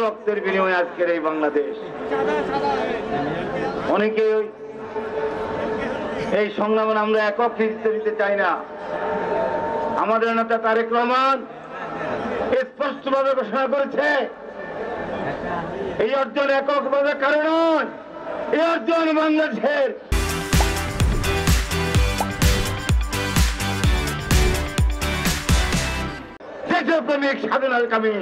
রক্তের বিনিময়ে আজকের এই বাংলাদেশ। অনেকে এই সংগ্রামে আমরা একক নেতৃত্ব দিতে চাই না। আমাদের নেতা তারেক রহমান স্পষ্টভাবে ঘোষণা করেছে, এই অর্জন এককভাবে কারণ নয়, এই অর্জন বাংলাদেশের দেশপ্রেমিক স্বাধীনতাকামী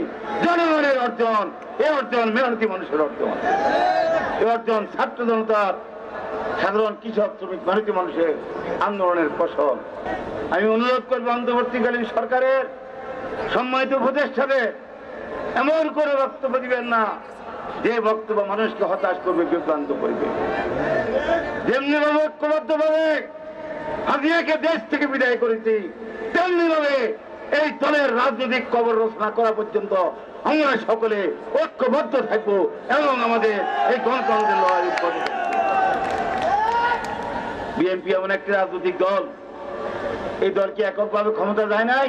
জনগণের অর্জন। এই অর্জন মেহনতি মানুষের অর্জন, এই অর্জন ছাত্র জনতার, সাধারণ কৃষক, শ্রমিক, মেহনতি মানুষের আন্দোলনের ফসল। আমি অনুরোধ করবো অন্তর্বর্তীকালীন সরকারের সম্মানিত উপদেষ্টাদের এমন করে বক্তব্য দিবেন না যে বক্তব্য মানুষকে হতাশ করবে, বিভ্রান্ত করবে। যেমনি ভাবে ঐক্যবদ্ধ ভাবে হাসিনাকে দেশ থেকে বিদায় করেছি, তেমনি ভাবে এই দলের রাজনৈতিক কবর রচনা করা পর্যন্ত আমরা সকলে ঐক্যবদ্ধ থাকবো এবং আমাদের এই গণতন্ত্রের লড়াই করব। বিএনপি এমন একটি রাজনৈতিক দল, এই দল কি এককভাবে ক্ষমতা যায় নাই?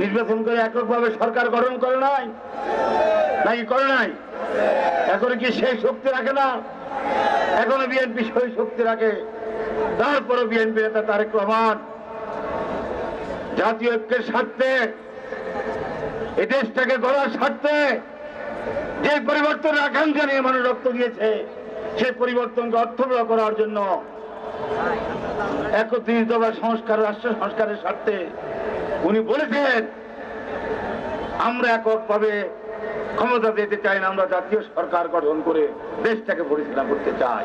নির্বাচন করে এককভাবে সরকার গঠন করে নাই নাকি করে নাই? এখন কি সেই শক্তি রাখে না? এখনো বিএনপি সেই শক্তি রাখে। তারপরও বিএনপি নেতা তারেক রহমান জাতীয় ঐক্যের স্বার্থে, এই দেশটাকে গড়ার স্বার্থে যে পরিবর্তনের আকাঙ্ক্ষা নিয়ে মানুষ রক্ত দিয়েছে, সেই পরিবর্তনকে অর্থবহ করার জন্য একত্রিত বা সংস্কার, রাষ্ট্র সংস্কারের স্বার্থে উনি বলেছেন আমরা এককভাবে ক্ষমতা দিতে চাই না, আমরা জাতীয় সরকার গঠন করে দেশটাকে পরিচালনা করতে চাই।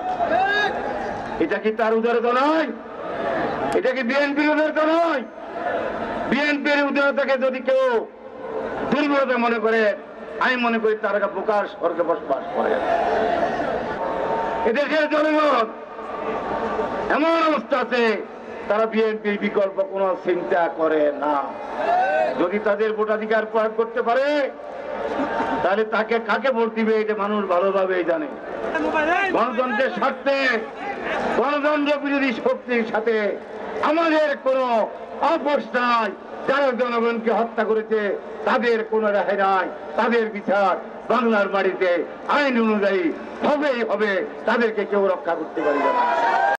এটা কি তার উদারতা নয়? এটা কি বিএনপির উদারতা নয়? বিএনপির উদারতাকে যদি কেউ দুর্বলতা মনে করে, আমি মনে করি তারা প্রকাশ স্বর্গে বসবাস করে। এদেশের জনগণ এমন অবস্থা আছে, তারা বিএনপির বিকল্প কোন চিন্তা করে না। যদি তাদের ভোটাধিকার প্রয়োগ করতে পারে, তাহলে তাকে কাকে ভোট দিবে এটা মানুষ ভালোভাবেই জানে। গণতন্ত্রের স্বার্থে গণতন্ত্র বিরোধী শক্তির সাথে আমাদের কোনো আপোষ নাই। যারা জনগণকে হত্যা করেছে তাদের কোনো রেহাই নাই, তাদের বিচার বাংলার বাড়িতে আইন অনুযায়ী হবেই হবে, তাদেরকে কেউ রক্ষা করতে পারবে না।